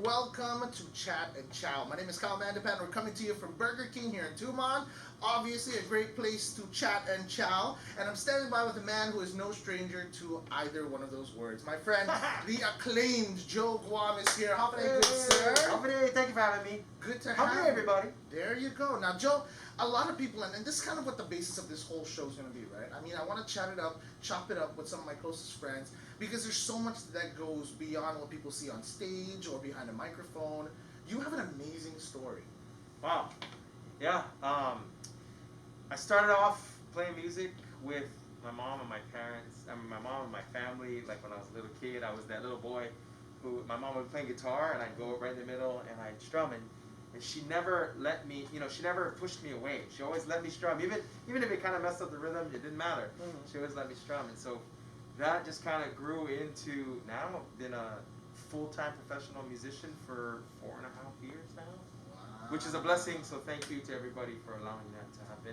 welcome to Chat and Chow. My name is Kyle Mandapan. We're coming to you from Burger King here in Tumon. Obviously, a great place to chat and chow. And I'm standing by with a man who is no stranger to either one of those words. My friend, the acclaimed Joe Guam is here. Hafa Adai, good sir. Hafa Adai, thank you for having me. Good to Hafa have Adai, everybody. There you go. Now, Joe, a lot of people, and this is kind of what the basis of this whole show is going to be, right? I mean, I want to chat it up, chop it up with some of my closest friends, because there's so much that goes beyond what people see on stage or behind a microphone. You have an amazing story. Wow. Yeah. I started off playing music with my mom and my parents. I mean, my mom and my family. Like when I was a little kid, I was that little boy who my mom would play guitar, and I'd go right in the middle and I'd strum. And she never let me, she never pushed me away. She always let me strum. Even if it kind of messed up the rhythm, it didn't matter. She always let me strum. And so that just kind of grew into, now I've been a full-time professional musician for 4.5 years now. Wow. Which is a blessing, so thank you to everybody for allowing that to happen.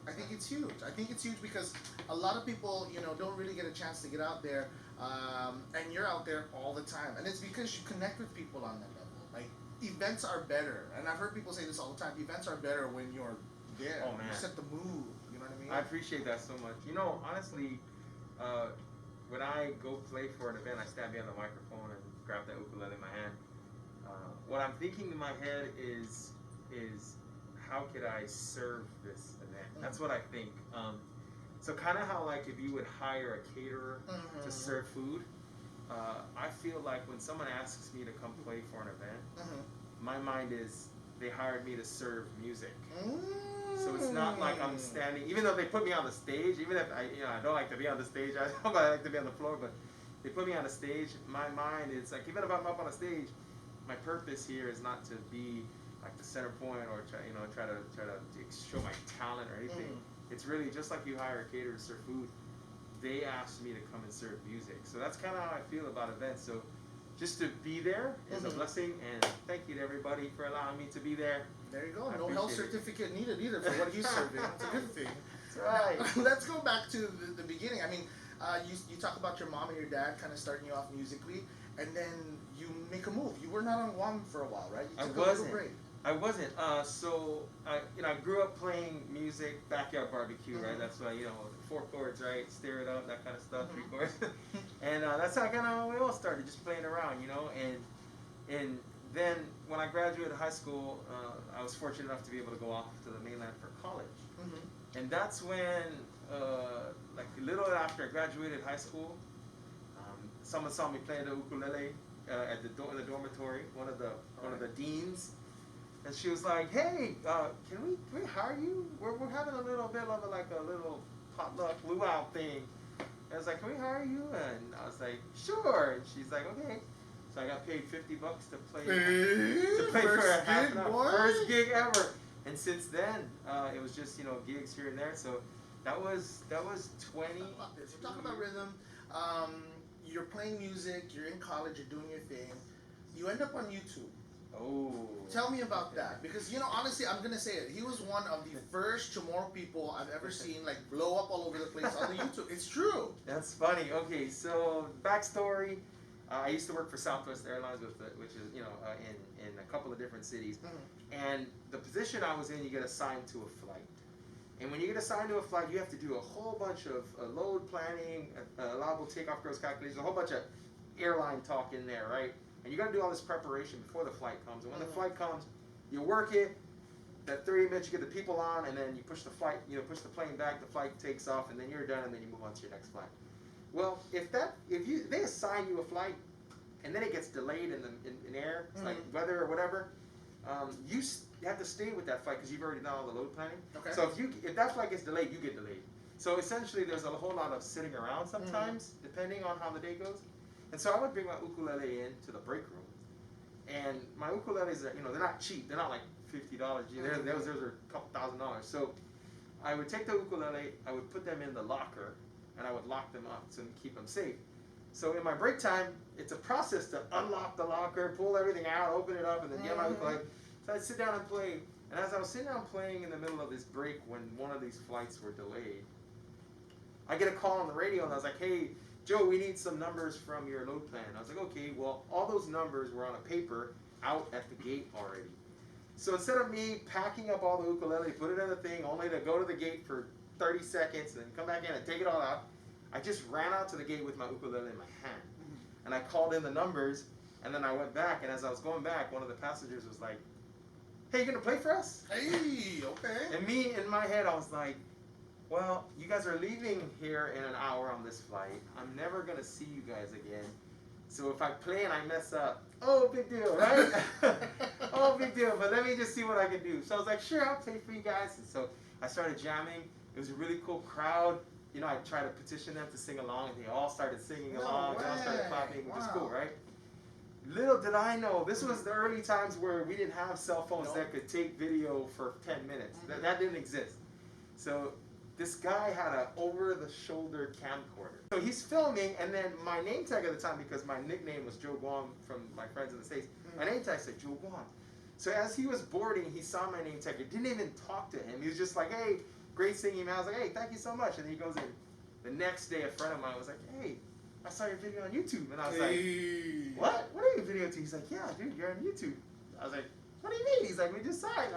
I think it's huge. I think it's huge because a lot of people, don't really get a chance to get out there, and you're out there all the time. And it's because you connect with people on that level. Like, events are better, and I've heard people say this all the time, events are better when you're there. Oh, man. You set the mood, you know what I mean? I appreciate that so much. Honestly, when I go play for an event, I stand behind the microphone and grab that ukulele in my hand. What I'm thinking in my head is how could I serve this event? That's what I think. So kind of how like if you would hire a caterer to serve food, I feel like when someone asks me to come play for an event, my mind is they hired me to serve music. So it's not like I'm standing, even though they put me on the stage, even if I don't like to be on the stage, I like to be on the floor, but they put me on the stage, my mind is like, even if I'm up on a stage, my purpose here is not to be like the center point or try to show my talent or anything. It's really just like you hire a caterer to serve food. They asked me to come and serve music. So that's kind of how I feel about events. So just to be there is a blessing, and thank you to everybody for allowing me to be there. There you go. No health certificate needed either for what he's serving. It's a good thing. That's right. Now, let's go back to the beginning. I mean, you talk about your mom and your dad kind of starting you off musically, and then you make a move. You were not on Guam for a while, right? You took a little break. I wasn't. So I grew up playing music, backyard barbecue, right? That's why 4 chords, right? Stir it up, that kind of stuff, 3 chords, and that's how kind of we all started, just playing around, And then when I graduated high school, I was fortunate enough to be able to go off to the mainland for college, and that's when, like a little after I graduated high school, someone saw me playing the ukulele at the dormitory, one of the deans. And she was like, "Hey, can we hire you? We're having a little bit of a little potluck luau thing." And I was like, "Can we hire you?" And I was like, "Sure." And she's like, "Okay." So I got paid $50 to play for a half an hour. First gig ever. And since then, it was just gigs here and there. So that was 20. So talk about rhythm. You're playing music. You're in college. You're doing your thing. You end up on YouTube. Oh. Tell me about that, because honestly, I'm gonna say it. He was one of the first Chamorro people I've ever seen like blow up all over the place on the YouTube. It's true. That's funny. Okay, so backstory. I used to work for Southwest Airlines, which is in a couple of different cities, and the position I was in, you get assigned to a flight. And when you get assigned to a flight, you have to do a whole bunch of load planning, allowable takeoff gross calculations, a whole bunch of airline talk in there, right? And you got to do all this preparation before the flight comes. And when the flight comes, you work it. That 30 minutes, you get the people on, and then you push the plane back. The flight takes off, and then you're done, and then you move on to your next flight. Well, if they assign you a flight, and then it gets delayed in air, it's like weather or whatever, you have to stay with that flight because you've already done all the load planning. Okay. So if that flight gets delayed, you get delayed. So essentially, there's a whole lot of sitting around sometimes, depending on how the day goes. And so I would bring my ukulele in to the break room, and my ukuleles are, they're not cheap. They're not like $50. Those are a couple $1,000. So I would take the ukulele, I would put them in the locker, and I would lock them up to keep them safe. So in my break time, it's a process to unlock the locker, pull everything out, open it up, and then get my ukulele. So I'd sit down and play. And as I was sitting down playing in the middle of this break when one of these flights were delayed, I get a call on the radio, and I was like, "Hey, Joe, we need some numbers from your load plan. I was like, okay, well, all those numbers were on a paper out at the gate already. So instead of me packing up all the ukulele, put it in the thing, only to go to the gate for 30 seconds and then come back in and take it all out, I just ran out to the gate with my ukulele in my hand. And I called in the numbers, and then I went back, and as I was going back, one of the passengers was like, hey, you gonna play for us? Hey, okay. And me, in my head, I was like, well, you guys are leaving here in an hour on this flight. I'm never gonna see you guys again. So if I play and I mess up, oh, big deal, right? Oh, big deal, but let me just see what I can do. So I was like, sure, I'll play for you guys. And so I started jamming. It was a really cool crowd. You know, I tried to petition them to sing along, and they all started singing along. They all started clapping, which is cool, right? Little did I know, this was the early times where we didn't have cell phones that could take video for 10 minutes. That didn't exist. So this guy had an over-the-shoulder camcorder. So he's filming, and then my name tag at the time, because my nickname was Joe Guam from my friends in the States, my name tag said Joe Guam. So as he was boarding, he saw my name tag. He didn't even talk to him. He was just like, hey, great singing, man. I was like, hey, thank you so much. And he goes in. The next day, a friend of mine was like, hey, I saw your video on YouTube. And I was like, what? What are you video to? He's like, yeah, dude, you're on YouTube. I was like, what do you mean? He's like, we just saw it.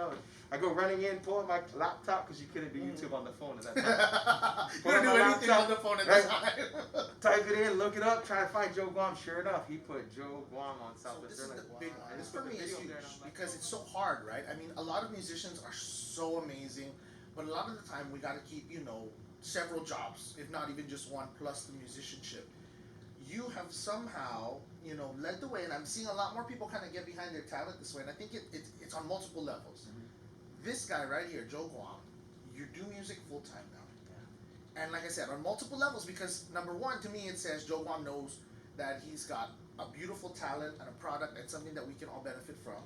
I go running in, pull out my laptop, because you couldn't do YouTube on the phone at that time. You couldn't do anything on the phone at that time. Type it in, look it up, try to find Joe Guam. Sure enough, he put Joe Guam on Southwest So this is Airlines. the big one. This for me is huge because it's so hard, right? I mean, a lot of musicians are so amazing, but a lot of the time we got to keep, several jobs, if not even just one, plus the musicianship. You have somehow, led the way, and I'm seeing a lot more people kind of get behind their talent this way, and I think it's on multiple levels. This guy right here, Joe Guam, you do music full time now. Yeah. And like I said, on multiple levels, because number one, to me, it says Joe Guam knows that he's got a beautiful talent and a product and something that we can all benefit from.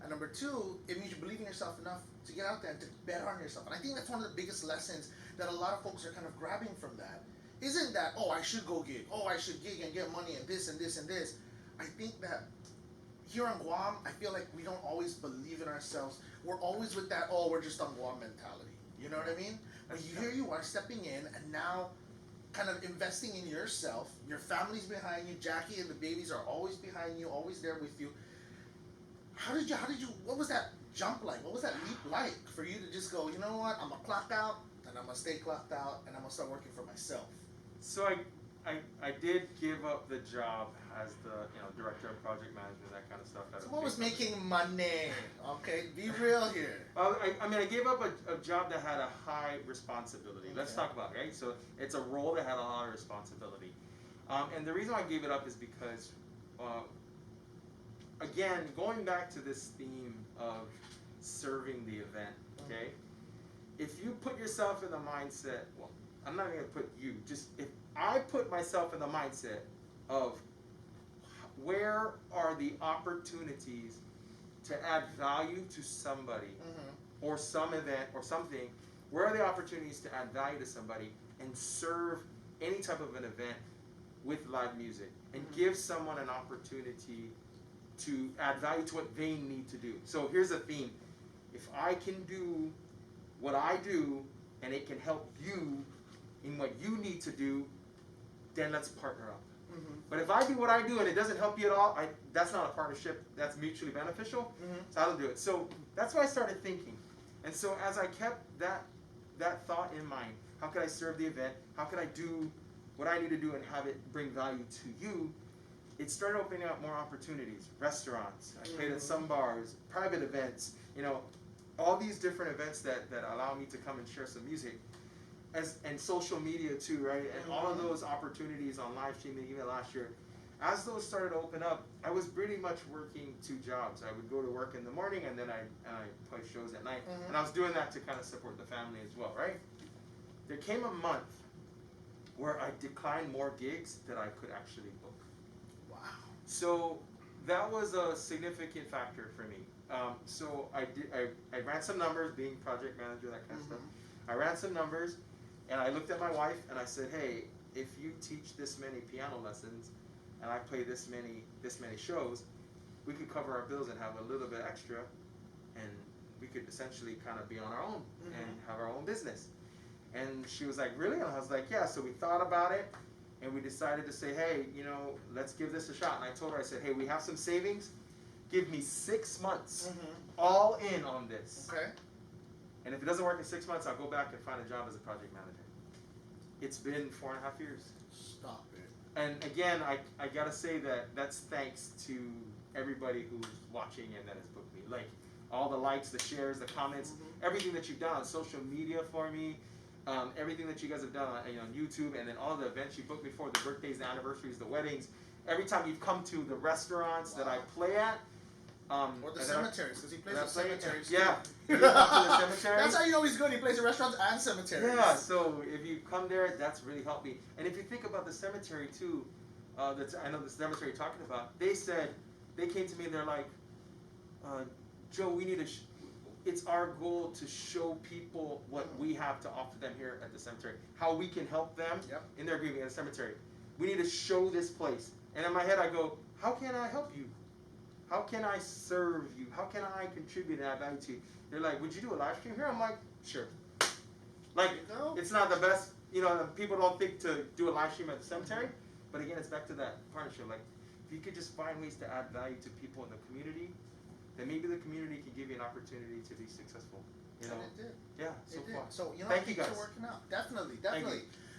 And number two, it means you believe in yourself enough to get out there and to bet on yourself. And I think that's one of the biggest lessons that a lot of folks are kind of grabbing from that. Isn't that, oh, I should go gig, oh, I should gig and get money and this and this and this. I think that here on Guam, I feel like we don't always believe in ourselves. We're always with that, oh, we're just on Guam mentality. You know what I mean? But here you are stepping in and now kind of investing in yourself. Your family's behind you. Jackie and the babies are always behind you, always there with you. How did you, what was that jump like? What was that leap like for you to just go, you know what, I'm going to clock out and I'm going to stay clocked out and I'm going to start working for myself? So I did give up the job as the director of project management, that kind of stuff. So what was making money? Okay, be real here. I gave up a job that had a high responsibility. Let's talk about it, right? So it's a role that had a lot of responsibility. And the reason I gave it up is because, again, going back to this theme of serving the event, okay? If you put yourself in the mindset, well, I'm not going to put you, just if I put myself in the mindset of where are the opportunities to add value to somebody or some event or something, where are the opportunities to add value to somebody and serve any type of an event with live music and give someone an opportunity to add value to what they need to do. So here's a theme. If I can do what I do and it can help you in what you need to do, then let's partner up. But if I do what I do and it doesn't help you at all, that's not a partnership. That's mutually beneficial. So I don't do it. So that's why I started thinking. And so as I kept that thought in mind, how could I serve the event? How could I do what I need to do and have it bring value to you? It started opening up more opportunities. Restaurants, I played at some bars, private events, all these different events that allow me to come and share some music. And social media too, right? And all of those opportunities on live streaming, even last year, as those started to open up, I was pretty much working 2 jobs. I would go to work in the morning and then I play shows at night. And I was doing that to kind of support the family as well, right? There came a month where I declined more gigs than I could actually book. Wow. So that was a significant factor for me. So I ran some numbers, being project manager, that kind of stuff. I ran some numbers. And I looked at my wife and I said, hey, if you teach this many piano lessons and I play this many shows, we could cover our bills and have a little bit extra and we could essentially kind of be on our own and have our own business. And she was like, really? And I was like, yeah. So we thought about it and we decided to say, hey, let's give this a shot. And I told her, I said, hey, we have some savings. Give me 6 months, all in on this. Okay. And if it doesn't work in 6 months, I'll go back and find a job as a project manager. It's been 4.5 years. Stop it. And again, I gotta say that that's thanks to everybody who's watching and that has booked me. Like all the likes, the shares, the comments, everything that you've done on social media for me, everything that you guys have done on YouTube, and then all the events you booked me for, the birthdays, the anniversaries, the weddings. Every time you've come to the restaurants that I play at. Or the cemeteries, because he plays at cemeteries. Yeah. You come to the cemetery. That's how you know he's good. He plays at restaurants and cemeteries. Yeah, so if you come there, that's really helped me. And if you think about the cemetery too, I know the cemetery you're talking about, they came to me and they're like, Joe, we need it's our goal to show people what we have to offer them here at the cemetery, how we can help them in their grieving at the cemetery. We need to show this place. And in my head I go, how can I help you? How can I serve you? How can I contribute and add value to you? They're like, would you do a live stream here? I'm like, sure. Like, it's not the best, people don't think to do a live stream at the cemetery, but again, it's back to that partnership. Like, if you could just find ways to add value to people in the community, then maybe the community can give you an opportunity to be successful. And it did. Yeah, so far. So, thank you guys. Things are working out. Definitely.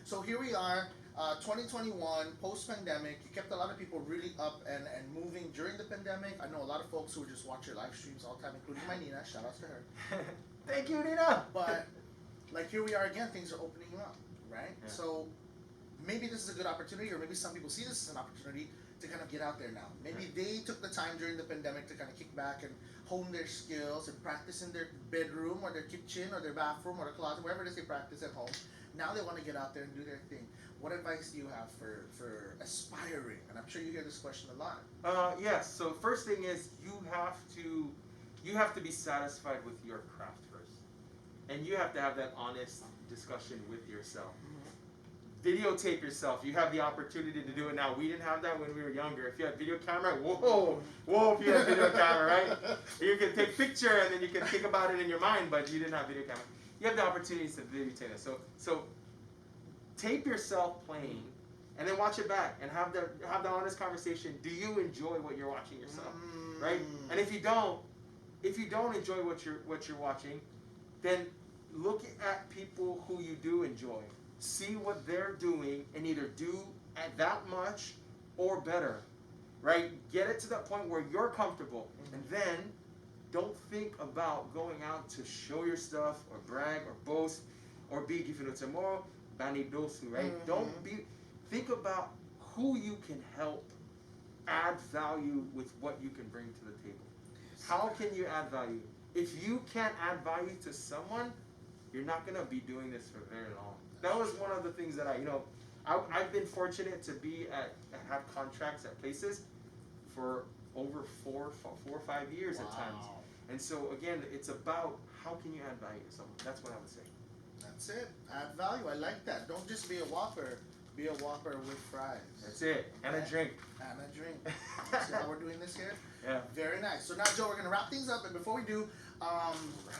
So here we are. 2021, post-pandemic, you kept a lot of people really up and moving during the pandemic. I know a lot of folks who just watch your live streams all the time, including my Nina. Shout outs to her. Thank you, Nina. But, like, here we are again. Things are opening up, right? Yeah. So, maybe this is a good opportunity, or maybe some people see this as an opportunity to kind of get out there now. Maybe they took the time during the pandemic to kind of kick back and hone their skills and practice in their bedroom or their kitchen or their bathroom or their closet, wherever it is they practice at home. Now they want to get out there and do their thing. What advice do you have for aspiring? And I'm sure you hear this question a lot. Yes. So first thing is you have to be satisfied with your craft first, and you have to have that honest discussion with yourself. Videotape yourself. You have the opportunity to do it now. We didn't have that when we were younger. If you had video camera, whoa, if you had video camera, right? You can take picture and then you can think about it in your mind, but you didn't have video camera. You have the opportunities to videotape it. So tape yourself playing, and then watch it back, and have the honest conversation. Do you enjoy what you're watching yourself, right? And if you don't enjoy what you're watching, then look at people who you do enjoy. See what they're doing, and either do at that much or better, right? Get it to that point where you're comfortable, and then don't think about going out to show your stuff or brag or boast or be tomorrow. Right? Think about who you can help add value with what you can bring to the table. How can you add value? If you can't add value to someone, you're not going to be doing this for very long. That was one of the things that I've been fortunate to be have contracts at places for over 4 or 5 years at times. And so again, it's about how can you add value to someone. That's what I would say. That's it. Add value. I like that. Don't just be a Whopper. Be a Whopper with fries. That's it. And a drink. And a drink. See how we're doing this here? Yeah. Very nice. So now, Joe, we're going to wrap things up. And before we do,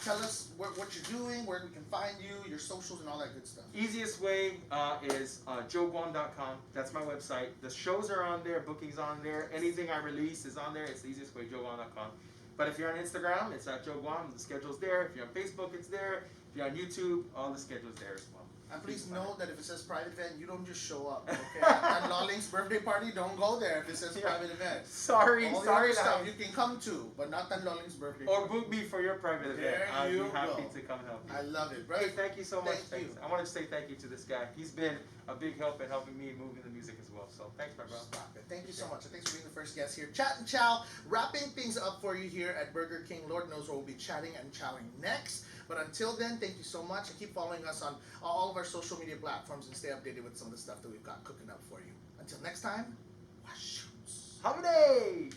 tell us what you're doing, where we can find you, your socials, and all that good stuff. Easiest way is joeguam.com. That's my website. The shows are on there. Bookings on there. Anything I release is on there. It's the easiest way, joeguam.com. But if you're on Instagram, it's at Joe Guam. The schedule's there. If you're on Facebook, it's there. If you're on YouTube, all the schedule's there as well. And please note that if it says private event, you don't just show up, okay? At Lawling's birthday party, don't go there if it says private event. Sorry. All the other stuff you can come to, but not at Lawling's birthday party. Or book me for your private event. There I'll you be happy go. to come help you. I love it, brother. Hey, thank you so much. Thank you. I want to say thank you to this guy. He's been a big help in helping me move in the music as well. So thanks, my brother. Stop it. Thank you so much. And thanks for being the first guest here. Chat and Chow, wrapping things up for you here at Burger King. Lord knows where we'll be chatting and chowing next. But until then, thank you so much. And keep following us on all of our social media platforms and stay updated with some of the stuff that we've got cooking up for you. Until next time, wash. Hafa Adai!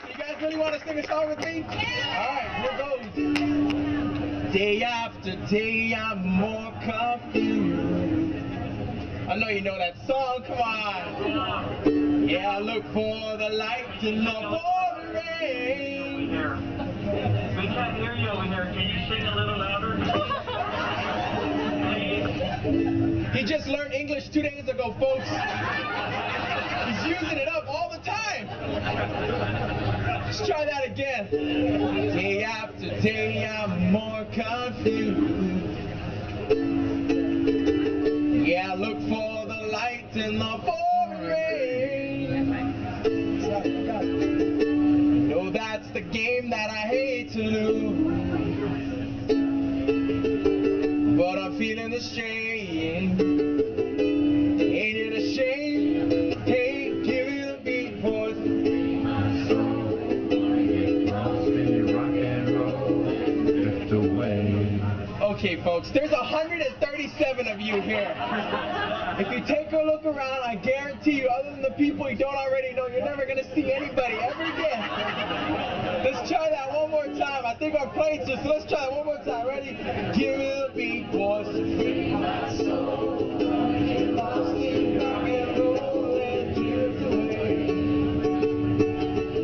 You guys really want to sing a song with me? Yeah! Alright, here goes. Day after day, I'm more confused. I know you know that song, come on. Yeah, I look for the light and look for the rain. We can't hear you over here. Can you sing a little louder? Please. He just learned English 2 days ago, folks. He's using it up all the time. Let's try that again. Day after day, I'm more confused. Yeah, I look for the light in the pouring rain. No, that's the game that I hate to lose. But I'm feeling the strain. Ain't it a shame? Hey, give me the beat, boys. Okay, folks, there's 137 of you here. If you take a look around, I guarantee you, other than the people you don't already know, you're never gonna see anybody ever again. Let's try that one more time. I think our plane's just, let's try it one more time. Ready? Give me the beat, boys. Free my soul. Get lost in rock and roll and drift away.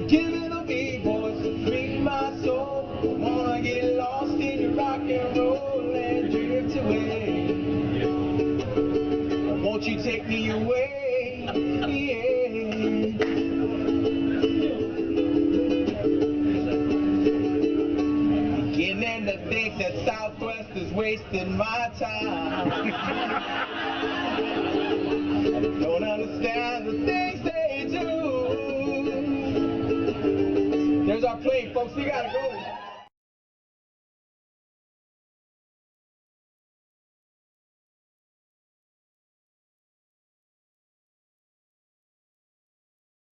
Give me the beat, boys. Free my soul. Wanna get lost in rock and roll and drift away. Won't you take me away? Yeah. Beginning to think that Southwest is wasting my time. I don't understand the things they do. There's our plane, folks. We gotta go.